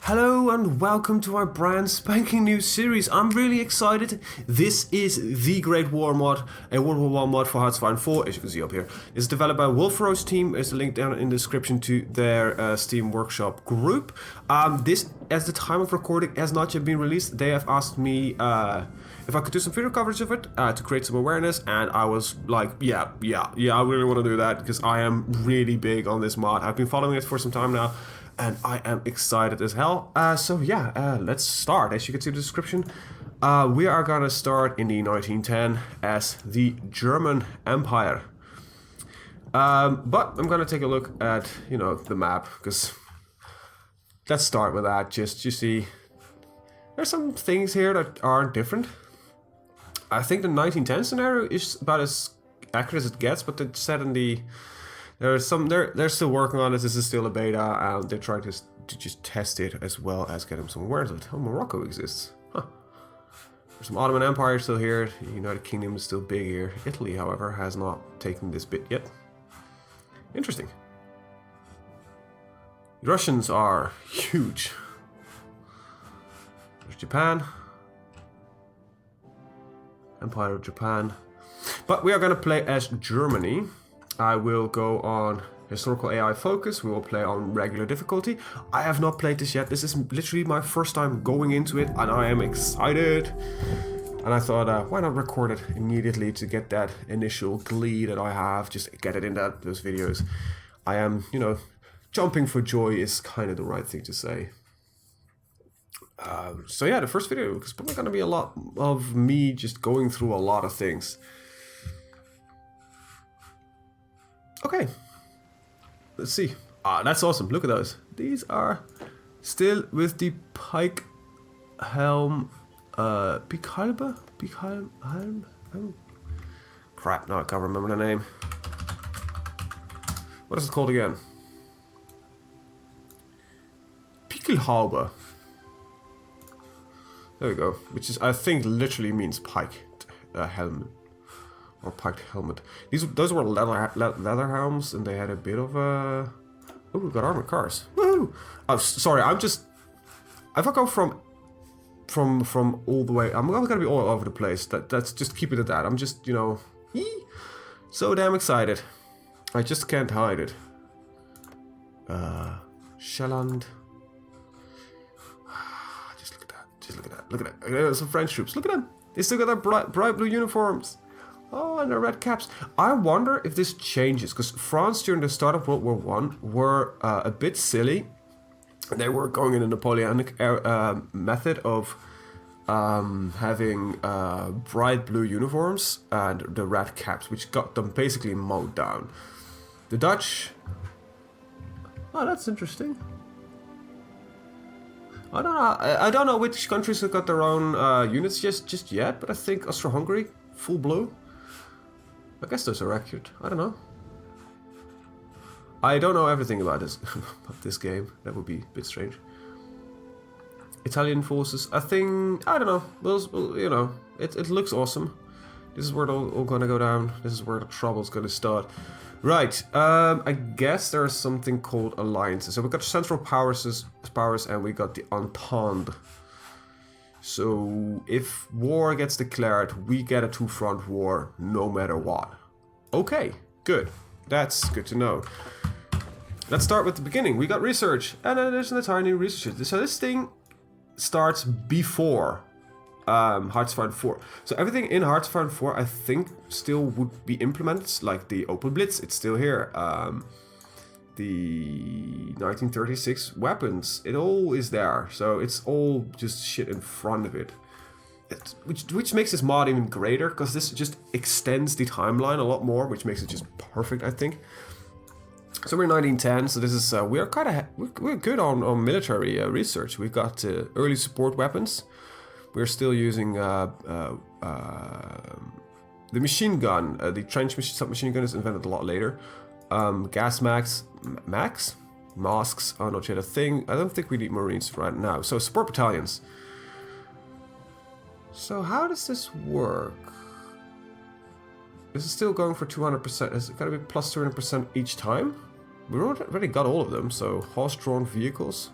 Hello and welcome to our brand spanking new series. I'm really excited. This is the Great War mod, a World War I mod for HoI4, as you can see up here. It's developed by HoI4's team. There's a link down in the description to their Steam Workshop group. This, at the time of recording, has not yet been released. They have asked me if I could do some video coverage of it to create some awareness, and I was like, yeah, I really want to do that because I am really big on this mod. I've been following it for some time now. And I am excited as hell. Let's start. As you can see in the description, we are gonna start in the 1910 as the German Empire. But I'm gonna take a look at, the map, because let's start with that. Just, you see, there's some things here that are different. I think the 1910 scenario is about as accurate as it gets, but it's set in the... They're still working on it. This is still a beta, and they're trying to just test it as well as getting some awareness of it. Oh, Morocco exists. Huh. There's some Ottoman Empire still here. The United Kingdom is still big here. Italy, however, has not taken this bit yet. Interesting. The Russians are huge. There's Japan. Empire of Japan. But we are going to play as Germany. I will go on historical AI focus. We will play on regular difficulty. I have not played this yet. This is literally my first time going into it, and I am excited. And I thought, why not record it immediately to get that initial glee that I have, just get it in those videos. I am, jumping for joy is kind of the right thing to say. The first video is probably going to be a lot of me just going through a lot of things. Okay, let's see. That's awesome. Look at those. These are still with the pike helm. Pike helm? Crap, no, I can't remember the name. What is it called again? Pickelhaube. There we go. Which is, I think, literally means pike helmet. Or piked helmet. Those were leather helms, and they had a bit of a... Oh, we've got armored cars. Woohoo! Oh, sorry, if I go from all the way... I'm gonna be all over the place. That's just keep it at that. I'm just, so damn excited. I just can't hide it. Shelland. Just look at that. Look at that. Some French troops. Look at them. They still got their bright blue uniforms. Oh, and the red caps. I wonder if this changes, because France during the start of World War I were a bit silly. They were going in a Napoleonic method of having bright blue uniforms and the red caps, which got them basically mowed down. The Dutch... Oh, that's interesting. I don't know which countries have got their own units just yet, but I think Austro-Hungary, full blue. I guess those are accurate. I don't know. I don't know everything about this game. That would be a bit strange. Italian forces. I don't know. Those, it looks awesome. This is where it's all gonna go down. This is where the trouble's gonna start. Right. I guess there's something called alliances. So we got Central powers, and we got the Entente. So, if war gets declared, we get a two-front war no matter what. Okay, good. That's good to know. Let's start with the beginning. We got research, and then there's an entire new research. So this thing starts before HoI4 4. So everything in HoI4 4, I think, still would be implemented, like the Open Blitz, it's still here. The 1936 weapons, it all is there, so it's all just shit in front of it, which makes this mod even greater, because this just extends the timeline a lot more, which makes it just perfect, I think. So we're 1910, so this is we're good on military research. We've got early support weapons. We're still using the machine gun. The trench submachine gun is invented a lot later. Gas masks? Oh, not yet a thing. I don't think we need Marines right now. So, support battalions. So, how does this work? Is it still going for 200%? Is it got to be plus 200% each time? We already got all of them, so horse-drawn vehicles.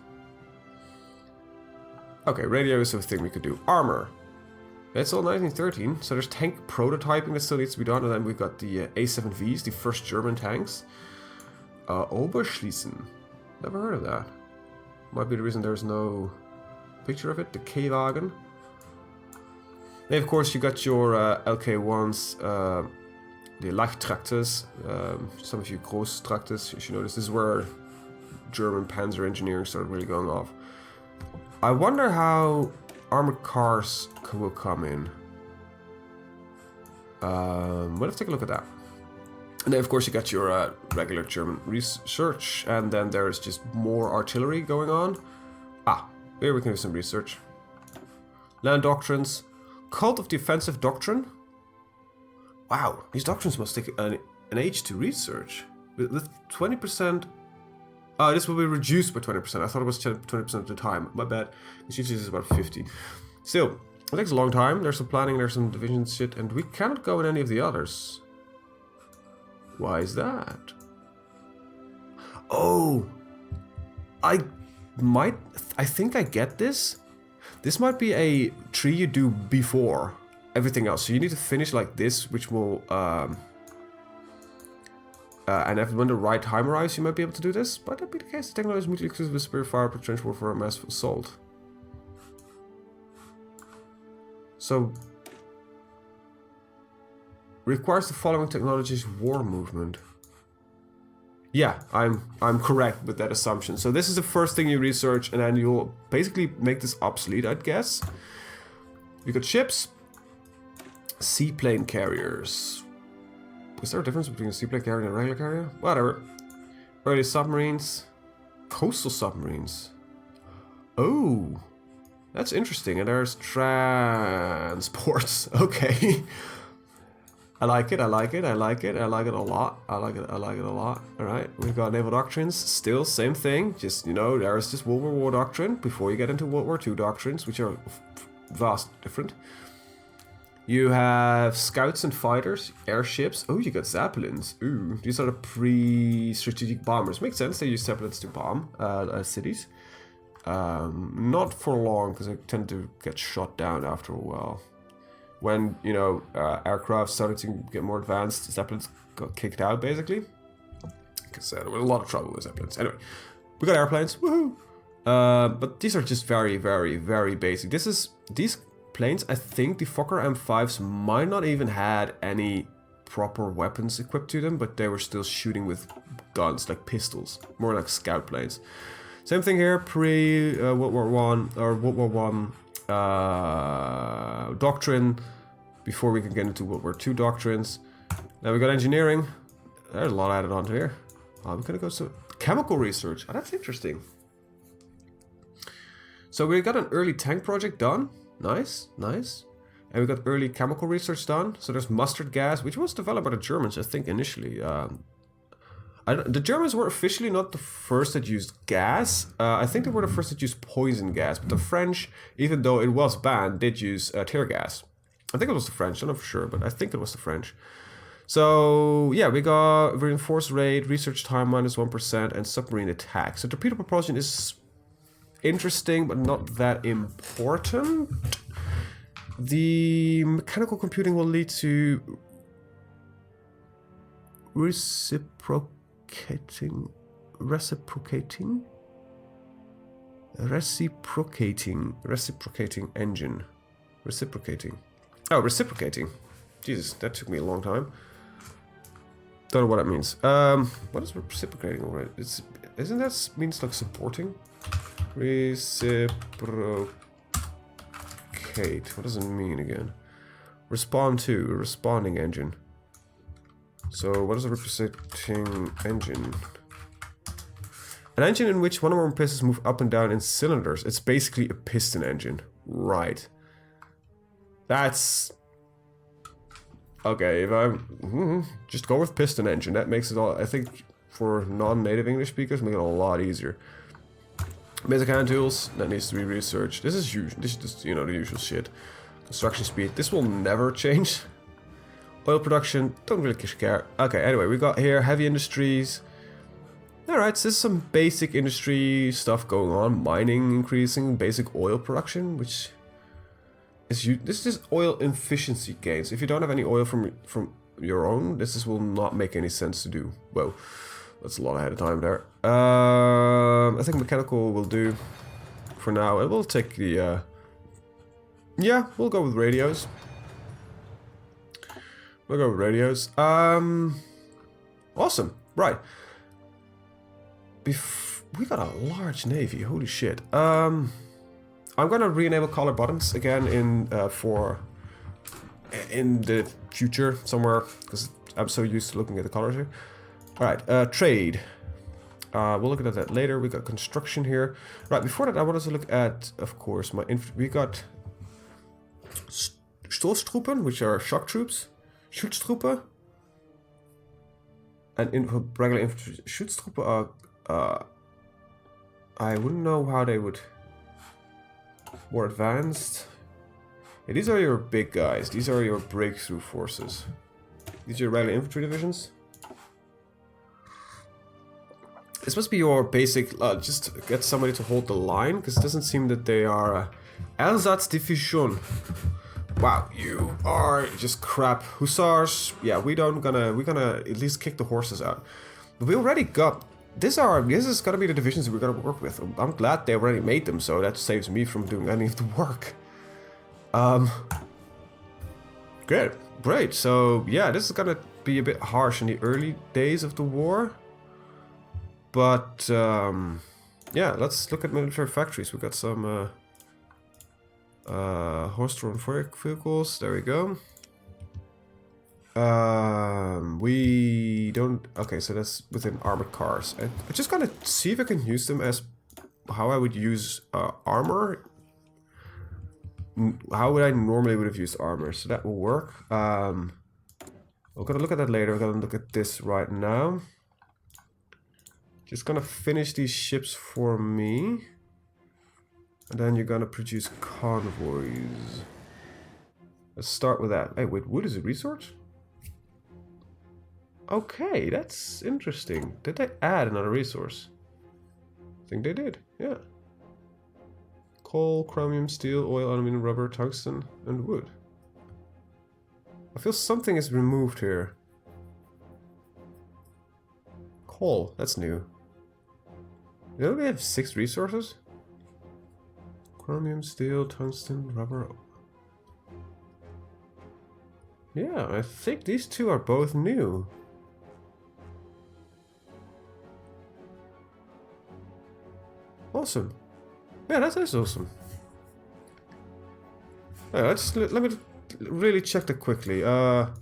Okay, radio is a thing we could do. Armor. It's all 1913, so there's tank prototyping that still needs to be done, and then we've got the A7Vs, the first German tanks. Oberschließen. Never heard of that. Might be the reason there's no picture of it. The K-Wagen. Then of course you got your LK1s, the Leichttraktors. Some of you Großtraktors, you should know this. This is where German panzer engineering started really going off. I wonder how armored cars will come in. We'll have to take a look at that. And then of course you got your regular German research, and then there's just more artillery going on. Here we can do some research. Land doctrines. Cult of Defensive Doctrine. Wow, these doctrines must take an age to research. With 20%... this will be reduced by 20%. I thought it was 20% of the time. My bad. It's usually about 50. Still, it takes a long time. There's some planning, there's some division shit, and we cannot go in any of the others. Why is that? Oh! I think I get this. This might be a tree you do before everything else. So you need to finish like this, which will... and if when the right time arrives, you might be able to do this. But that be the case. The technology is mutually exclusive with superior fire, trench warfare, and massive assault. So requires the following technologies: war movement. Yeah, I'm correct with that assumption. So this is the first thing you research, and then you'll basically make this obsolete, I'd guess. We got ships, seaplane carriers. Is there a difference between a seaplane carrier and a regular carrier? Whatever. Early submarines. Coastal submarines. Oh. That's interesting. And there's transports. Okay. I like it, I like it, I like it, I like it a lot. I like it a lot. Alright, we've got naval doctrines. Still, same thing. Just, you know, there's this World War I doctrine before you get into World War II doctrines, which are vast different. You have scouts and fighters, airships. Oh, you got zeppelins. Ooh, these are the pre-strategic bombers. Makes sense, they use zeppelins to bomb cities. Not for long, because they tend to get shot down after a while. When, you know, aircraft started to get more advanced, zeppelins got kicked out, basically. Because there was a lot of trouble with zeppelins. Anyway, we got airplanes, woohoo! But these are just very, very, very basic. These planes, I think the Fokker M5s might not even had any proper weapons equipped to them, but they were still shooting with guns, like pistols, more like scout planes. Same thing here, pre-World War I, or World War I doctrine, before we can get into World War II doctrines. Now we got engineering. There's a lot added onto here. We're gonna go to chemical research. Oh, that's interesting. So we got an early tank project done. Nice, nice. And we got early chemical research done. So there's mustard gas, which was developed by the Germans, I think, initially. The Germans were officially not the first that used gas. I think they were the first that used poison gas. But the French, even though it was banned, did use tear gas. I think it was the French. I don't know for sure, but I think it was the French. So, yeah, we got reinforced rate, research time -1%, and submarine attack. So torpedo propulsion is interesting, but not that important. The mechanical computing will lead to reciprocating engine. Reciprocating. Jesus, that took me a long time. Don't know what that means. What is reciprocating already? Isn't that means like supporting? Reciprocate. What does it mean again? Respond to, a responding engine. So what is a reciprocating engine? An engine in which one or more pistons move up and down in cylinders. It's basically a piston engine. Right. That's... Okay, if I just go with piston engine, that makes it all, I think, for non-native English speakers, make it a lot easier. Basic hand tools, that needs to be researched. This is huge. This is just, you know, the usual shit. Construction speed, this will never change. Oil production, don't really care. Okay, anyway, we got here heavy industries. Alright, so there's some basic industry stuff going on. Mining increasing, basic oil production, which is this is oil efficiency gains. If you don't have any oil from your own, this will not make any sense to do. Whoa, that's a lot ahead of time there. I think mechanical will do for now. It will take the yeah, we'll go with radios. We'll go with radios. Awesome. Right. We got a large navy. Holy shit. I'm gonna re-enable color buttons again in the future somewhere, because I'm so used to looking at the colors here. All right. Trade. We'll look at that later. We got construction here. Right. Before that, I wanted to look at, of course, we got Stoßtruppen, which are shock troops. Schutztruppe. And regular infantry. Schutztruppe are... I wouldn't know how they would... More advanced. Yeah, these are your big guys. These are your breakthrough forces. These are your regular infantry divisions. This must be your basic... just get somebody to hold the line, because it doesn't seem that they are... Ersatzdivision. Wow, you are just crap. Hussars, yeah, we're gonna at least kick the horses out. But we already got this is gonna be the divisions we're gonna work with. I'm glad they already made them, so that saves me from doing any of the work. Great. So yeah, this is gonna be a bit harsh in the early days of the war. But yeah, let's look at military factories. We got some horse-drawn vehicles, there we go. We don't... Okay, so that's within armored cars. I'm just gonna see if I can use them as how I would use armor. How would I normally would have used armor, so that will work. We're gonna look at that later. We're gonna look at this right now. Just gonna finish these ships for me. And then you're gonna produce convoys. Let's start with that. Hey, wait, wood is a resource? Okay, that's interesting. Did they add another resource? I think they did, yeah. Coal, chromium, steel, oil, aluminum, rubber, tungsten, and wood. I feel something is removed here. Coal, that's new. They only have 6 resources? Chromium, steel, tungsten, rubber. Yeah, I think these two are both new. Awesome. Yeah, that is awesome. Yeah, let me really check that quickly. Parts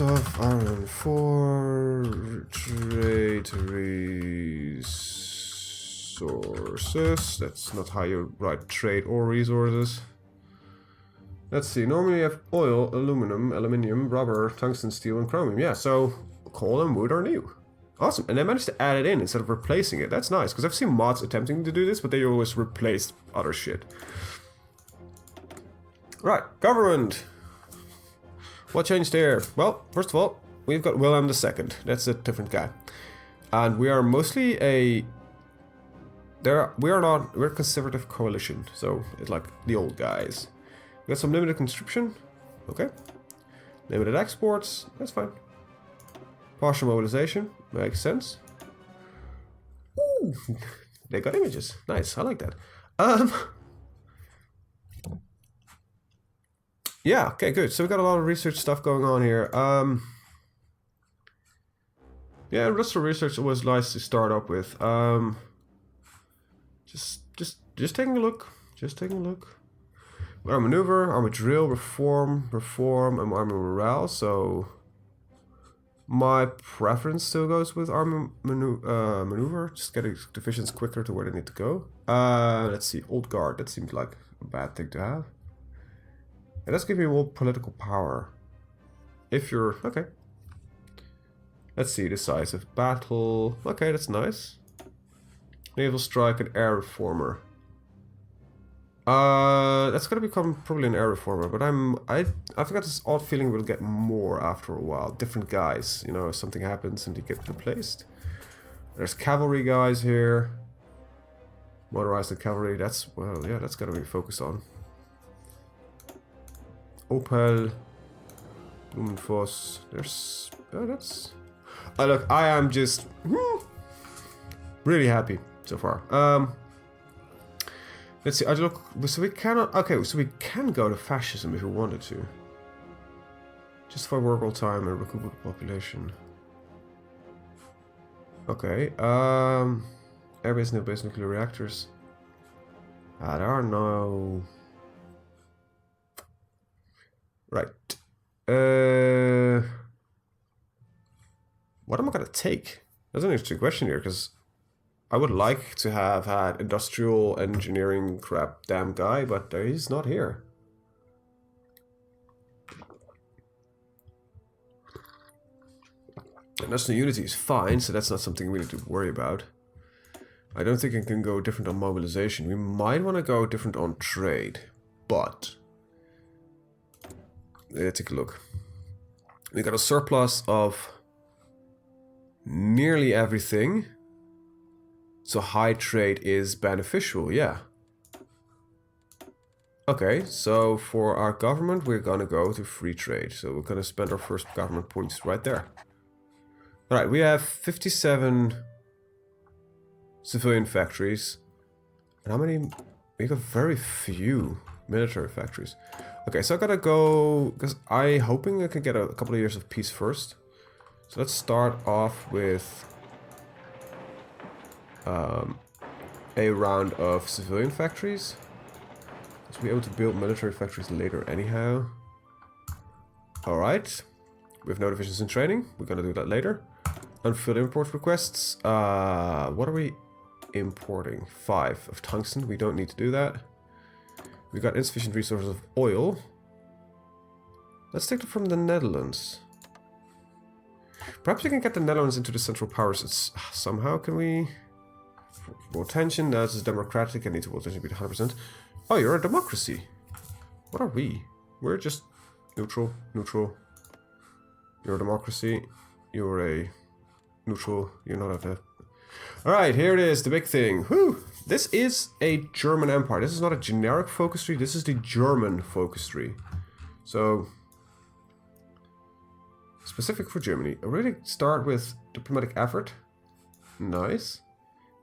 of iron 4 trade resources. That's not how you write trade or resources. Let's see. Normally you have oil, aluminium, rubber, tungsten, steel, and chromium. Yeah, so coal and wood are new. Awesome. And they managed to add it in instead of replacing it. That's nice, because I've seen mods attempting to do this, but they always replace other shit. Right, government. What changed there? Well, first of all, we've got Wilhelm II. That's a different guy. And we are mostly we're a conservative coalition, so it's like the old guys. We got some limited conscription. Okay. Limited exports. That's fine. Partial mobilization. Makes sense. Ooh. They got images. Nice. I like that. Yeah, okay, good. So we got a lot of research stuff going on here. Yeah, industrial research was nice to start up with. Just taking a look. Just taking a look. Armor maneuver, armor drill, reform, and armor morale. So my preference still goes with armor maneuver. Just getting divisions quicker to where they need to go. Let's see, old guard. That seems like a bad thing to have. It does give you more political power. If you're... Okay. Let's see, decisive battle. Okay, that's nice. Naval strike and air reformer. That's gonna become probably an air reformer, but I've got this odd feeling we'll get more after a while. Different guys, you know, if something happens and you get replaced. There's cavalry guys here. Motorized cavalry, that's, well, yeah, that's gotta be focused on. Opel, Blumenfoss, there's, oh, that's... Oh, look, I am just really happy so far. Let's see, I look, so we cannot, okay, so we can go to fascism if we wanted to. Justify work all time and recoup the population. Okay, airbase, no-base nuclear reactors. There are no... Right. What am I gonna take? That's an interesting question here, because I would like to have had industrial engineering crap damn guy, but he's not here. National unity is fine, so that's not something we need to worry about. I don't think it can go different on mobilization. We might want to go different on trade, but let's take a look. We got a surplus of nearly everything, so high trade is beneficial, yeah. Okay, so for our government, we're gonna go to free trade. So we're gonna spend our first government points right there. Alright, we have 57 civilian factories. And how many? We got very few military factories. Okay, so I gotta go, because I'm hoping I can get a couple of years of peace first. So let's start off with a round of civilian factories. So we'll be able to build military factories later anyhow. Alright. We have no divisions in training. We're gonna do that later. Unfilled import requests. What are we importing? 5 of tungsten. We don't need to do that. We got insufficient resources of oil. Let's take it from the Netherlands. Perhaps we can get the Netherlands into the Central Powers somehow. Can we? More tension. No, this is democratic. I need to world tension be 100%. Oh, you're a democracy. What are we? We're just neutral. Neutral. You're a democracy. You're a neutral. You're not a... Alright, here it is, the big thing. Whew! This is a German empire. This is not a generic focus tree. This is the German focus tree. So, specific for Germany. I really start with diplomatic effort. Nice.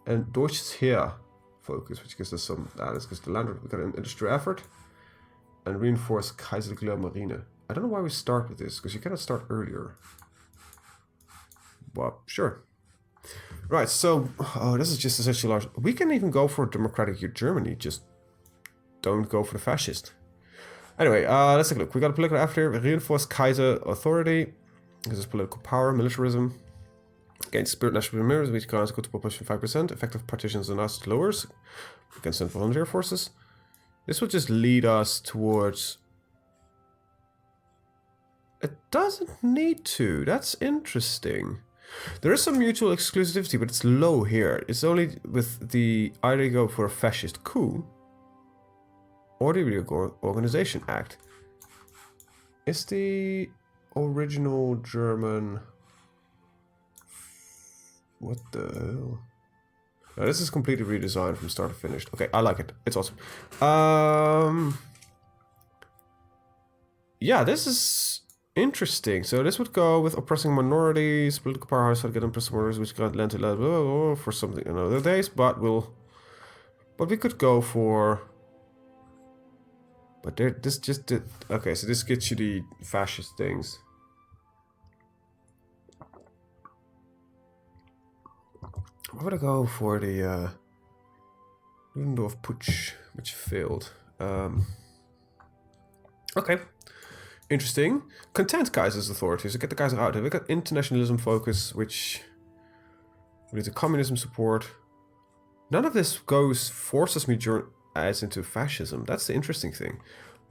And Deutsches Heer focus, which gives us some... this gives the land... We got an industrial effort. And reinforce Kaiserliche Marine. I don't know why we start with this, because you cannot start earlier. Well, sure. Right, so... Oh, this is just such a large... We can even go for democratic Germany, just don't go for the fascist. Anyway, let's take a look. We got a political effort here. Reinforce Kaiser authority. This is political power, militarism. Against spirit national members, which grants equal to population 5%. Effective partitions and us lowers. Against central volunteer forces. This will just lead us towards... It doesn't need to. That's interesting. There is some mutual exclusivity, but it's low here. It's only with the either you go for a fascist coup or the Reorganization Act. Is the original German... What the hell? No, this is completely redesigned from start to finish. Okay, I like it. It's awesome. Yeah, this is interesting. So this would go with oppressing minorities, political power house to get oppressing minorities, which got lent to for something in other days, but we could go for... But there, this just did... Okay, so this gets you the fascist things. I'm gonna go for the Ludendorff Putsch, which failed. Okay, interesting. Content Kaiser's authority, so get the Kaiser out. We got internationalism focus, which we need the communism support. None of this forces me as into fascism. That's the interesting thing.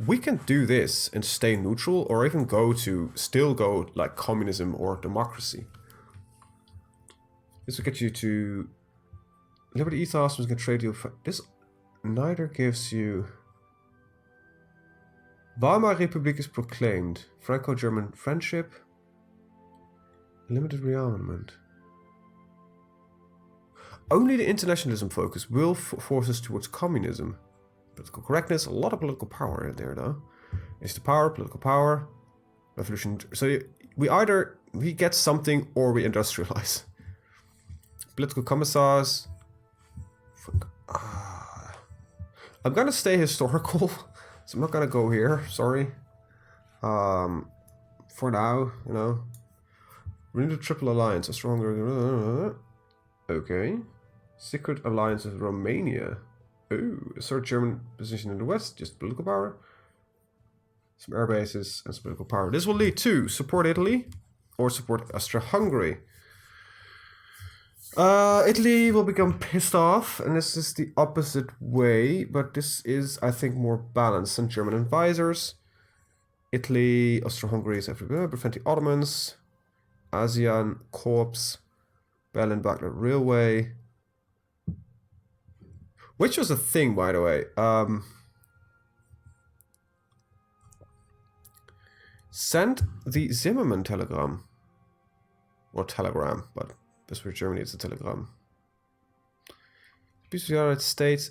We can do this and stay neutral, or even still go like communism or democracy. This will get you to Liberty Ethos, we can trade you. This neither gives you. Weimar Republic is proclaimed. Franco-German friendship. Limited rearmament. Only the internationalism focus will force us towards communism. Political correctness, a lot of political power in there though. Is the power, political power, revolution. So we get something or we industrialize. Political commissars. I'm gonna stay historical, so I'm not gonna go here. Sorry. For now, you know. We need a triple alliance, a stronger. Okay. Secret alliance with Romania. Oh, a third German position in the west, just political power. Some air bases and some political power. This will lead to support Italy or support Austria-Hungary. Italy will become pissed off, and this is the opposite way, but this is, I think, more balanced than German advisors. Italy, Austria-Hungary is everywhere, prevent the Ottomans. ASEAN Corps, Berlin-Baghdad Railway. Which was a thing, by the way. Send the Zimmermann telegram. Or telegram, but this for Germany it's a telegram. Peace with the United States.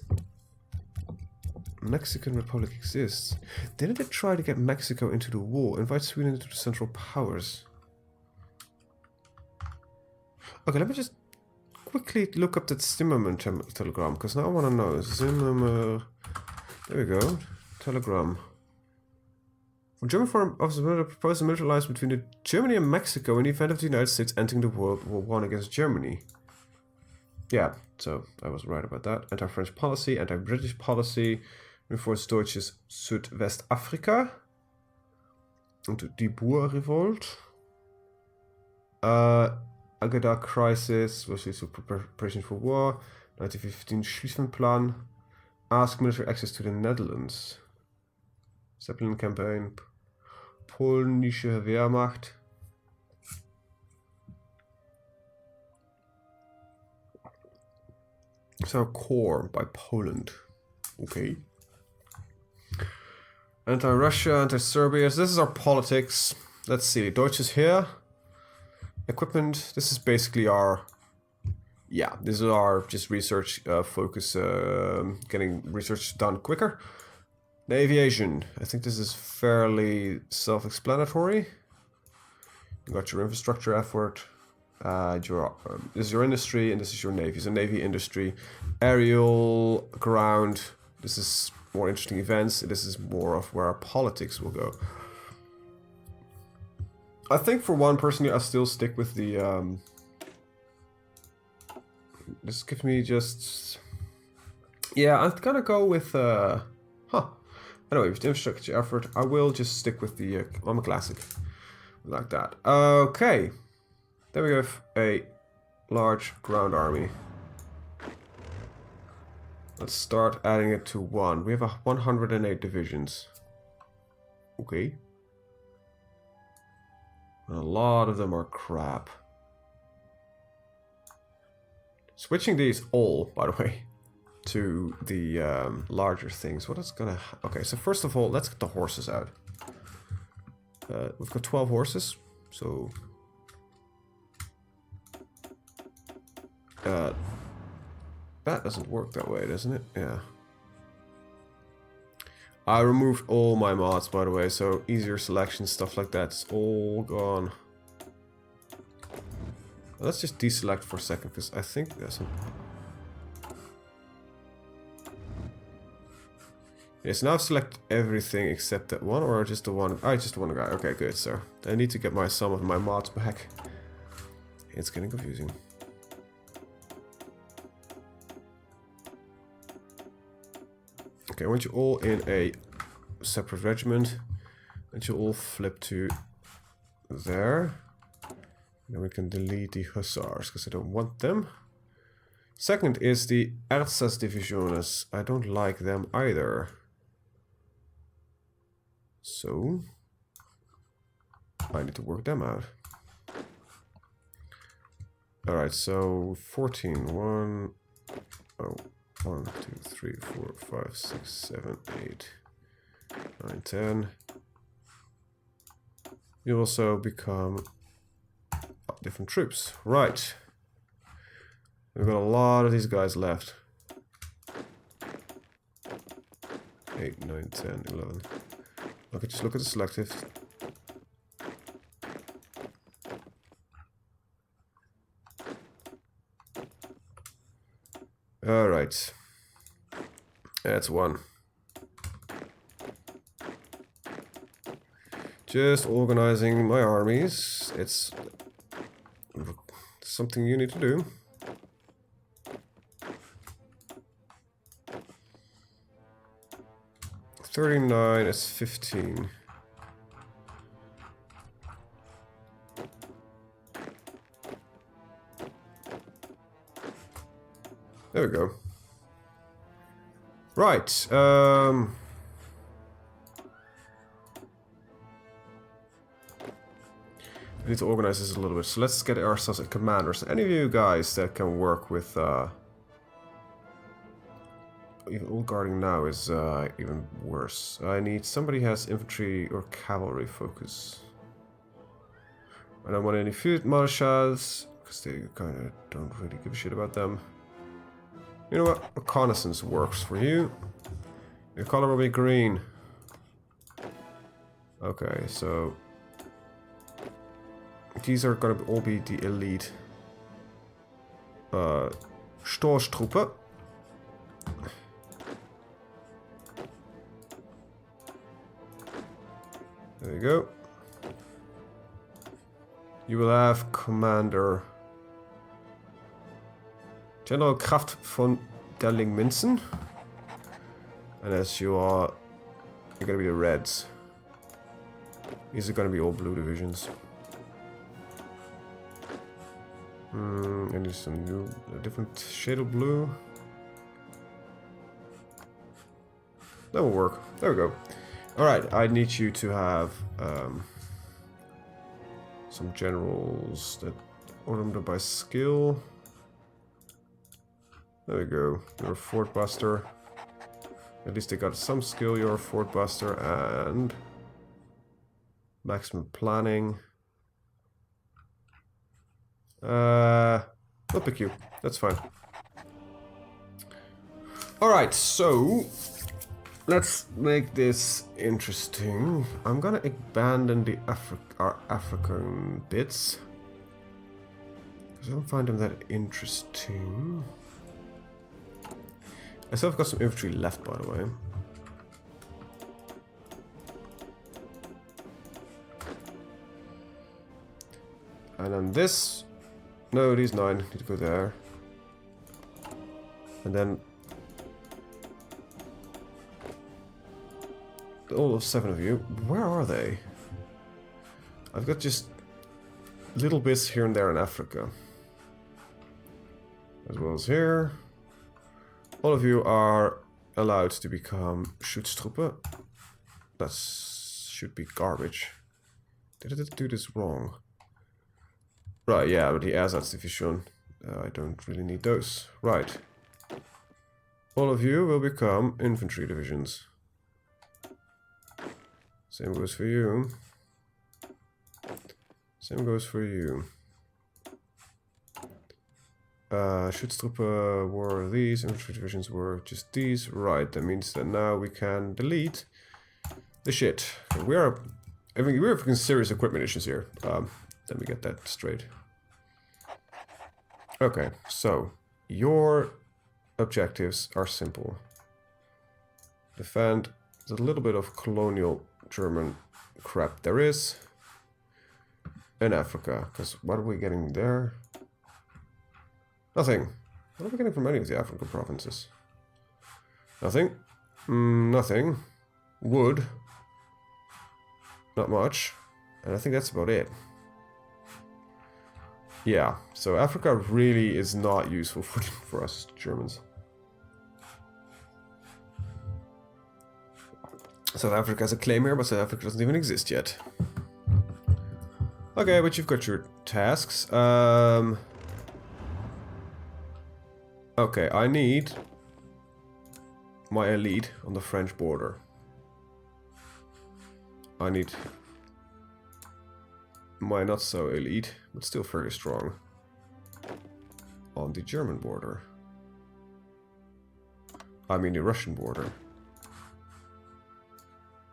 Mexican Republic exists. Didn't they try to get Mexico into the war? Invite Sweden into the Central Powers. Okay, let me just quickly look up that Zimmermann telegram, because now I want to know. Zimmermann. There we go. Telegram. From German Foreign Office proposed a military alliance between Germany and Mexico in the event of the United States entering the World War I against Germany. Yeah, so I was right about that. Anti-French policy, anti-British policy, reinforced Deutsches Südwestafrika, und die Boer-Revolt. Agadir crisis, which is preparation for war. 1915 Schlieffen-Plan. Ask military access to the Netherlands. Zeppelin campaign. Polnische Wehrmacht. So core by Poland. Okay. Anti-Russia, anti-Serbia. So this is our politics. Let's see. Deutsch is here. Equipment. This is basically our... Yeah, this is our just research focus. Getting research done quicker. Aviation. I think this is fairly self-explanatory. You got your infrastructure effort. This is your industry, and this is your navy. So navy, industry, aerial, ground. This is more interesting events. This is more of where our politics will go. I think for one, personally, I still stick with the... this gives me just... Yeah, I'm gonna go with... Anyway, with the infrastructure effort, I will just stick with the... I'm a classic. Like that. Okay. Then we have a large ground army. Let's start adding it to 1. We have 108 divisions. Okay. And a lot of them are crap. Switching these all, by the way, to the larger things. What is gonna... Okay, so first of all, let's get the horses out. We've got 12 horses, so... that doesn't work that way, doesn't it? Yeah. I removed all my mods, by the way, so easier selection, stuff like that's all gone. Let's just deselect for a second, because I think there's some... Yes, now I've selected everything except that one, or just the one... I just one guy. Okay, good, so I need to get some of my mods back. It's getting confusing. Okay, I want you all in a separate regiment. And you all flip to there. Then we can delete the hussars, because I don't want them. Second is the Erzsdivisiones. I don't like them either. So, I need to work them out. Alright, so 14. 1, 2, 3, 4, 5, 6, 7, 8, 9, 10. You also become different troops. Right. We've got a lot of these guys left. 8, 9, 10, 11. Okay, just look at the selective. Alright. That's one. Just organizing my armies. It's something you need to do. $39 is 15. There we go. Right. We need to organize this a little bit. So let's get ourselves a commander. So any of you guys that can work with even old guarding now is even worse. I need somebody who has infantry or cavalry focus. I don't want any field marshals because they kind of don't really give a shit about them. You know what? Reconnaissance works for you. Your color will be green. Okay, so these are gonna all be the elite Stoßtruppe. There you go. You will have Commander General Kraft von Dellingminsen. And as you are, you're gonna be the Reds. These are gonna be all blue divisions. And there's some new, a different shade of blue. That will work. There we go. Alright, I need you to have some generals that order them by skill. There we go. You're a fort buster. At least they got some skill. You're a fort buster and maximum planning. I'll pick you. That's fine. Alright, so let's make this interesting. I'm gonna abandon the our African bits. Because I don't find them that interesting. I still have got some infantry left, by the way. And then this... No, these 9 need to go there. And then... all of 7 of you. Where are they? I've got just little bits here and there in Africa. As well as here. All of you are allowed to become Schutztruppe. That should be garbage. Did I do this wrong? Right, yeah, but the Ersatzdivision. I don't really need those. Right. All of you will become infantry divisions. Same goes for you. Same goes for you. Schutztruppe were these, infantry divisions were just these. Right, that means that now we can delete the shit. We're having serious equipment issues here. Let me get that straight. Okay, so your objectives are simple. Defend the little bit of colonial German crap there is in Africa. Because what are we getting there? Nothing. What are we getting from any of the African provinces? Nothing. Nothing. Wood. Not much. And I think that's about it. Yeah, so Africa really is not useful for us Germans. South Africa has a claim here, but South Africa doesn't even exist yet. Okay, but you've got your tasks. Okay, I need my elite on the French border. I need my not so elite, but still very strong, on the German border. I mean the Russian border.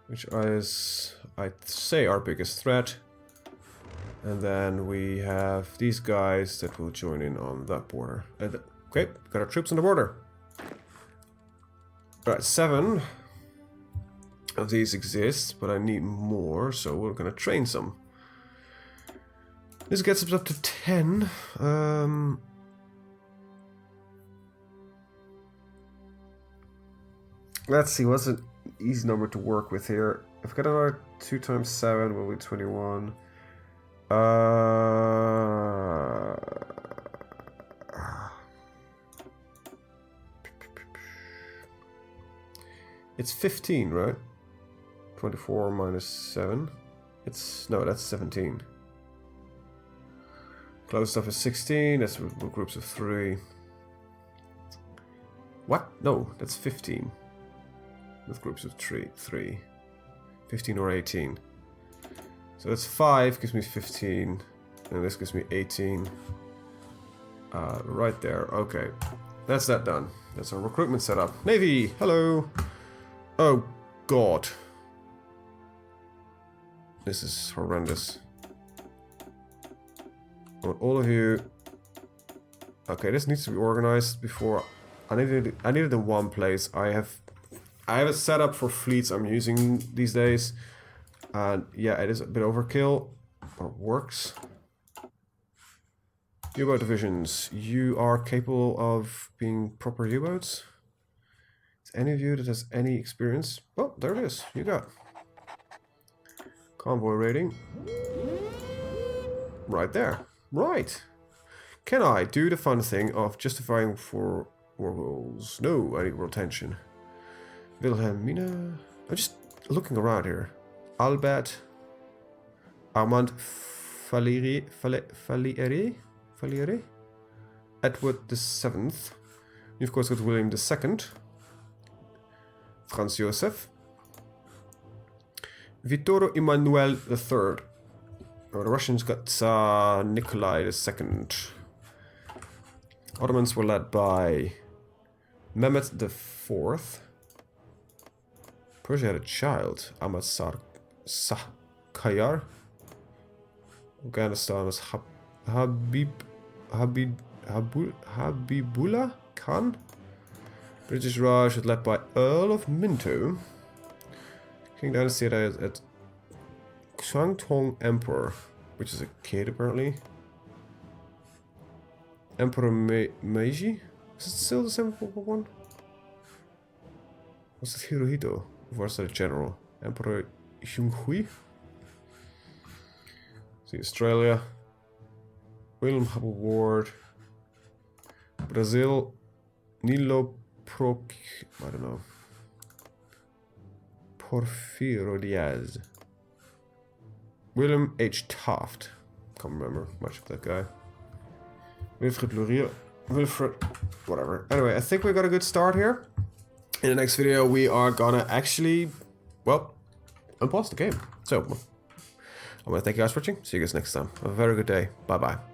Which is, I'd say, our biggest threat. And then we have these guys that will join in on that border. Okay, got our troops on the border. Alright, 7 of these exist, but I need more, so we're gonna train some. This gets us up to 10. Let's see, what's an easy number to work with here? If we got another 2 times 7, will be 21. It's 15, right? 24 minus 7. No, that's 17. Close stuff is 16. That's with groups of 3. What? No, that's 15. With groups of 3. 15 or 18. So that's 5, gives me 15. And this gives me 18. Right there. Okay. That's that done. That's our recruitment setup. Navy! Hello! Oh, God. This is horrendous. I want all of you... Okay, this needs to be organized before... I need it in one place. I have a setup for fleets I'm using these days. And yeah, it is a bit overkill. But it works. U-boat divisions. You are capable of being proper U-boats? Any of you that has any experience? Oh, there it is. You got convoy rating. Right there. Right. Can I do the fun thing of justifying for war rules? No, I need world tension. Wilhelmina. I'm just looking around here. Albert. Armand Falieri. Edward the 7th. You of course got William the 2nd. Franz Josef. Vittorio Emanuel III. Oh, the Russians got Nikolai II. Ottomans were led by Mehmet IV. Persia had a child, Ahmad Kayar. Afghanistan was Habibullah Khan. British Raj was led by Earl of Minto. King Dynasty at Xiangtong Emperor, which is a kid apparently. Emperor Meiji? Is it still the same one? Was it Hirohito? Or was that a general? Emperor Xinghui? See, Australia. William Hubble Ward. Brazil. Nilo I don't know. Porfirio Diaz. William H. Taft. Can't remember much of that guy. Wilfred Laurier. Wilfred. Whatever. Anyway, I think we got a good start here. In the next video, we are gonna actually, well, unpause the game. So, I want to thank you guys for watching. See you guys next time. Have a very good day. Bye bye.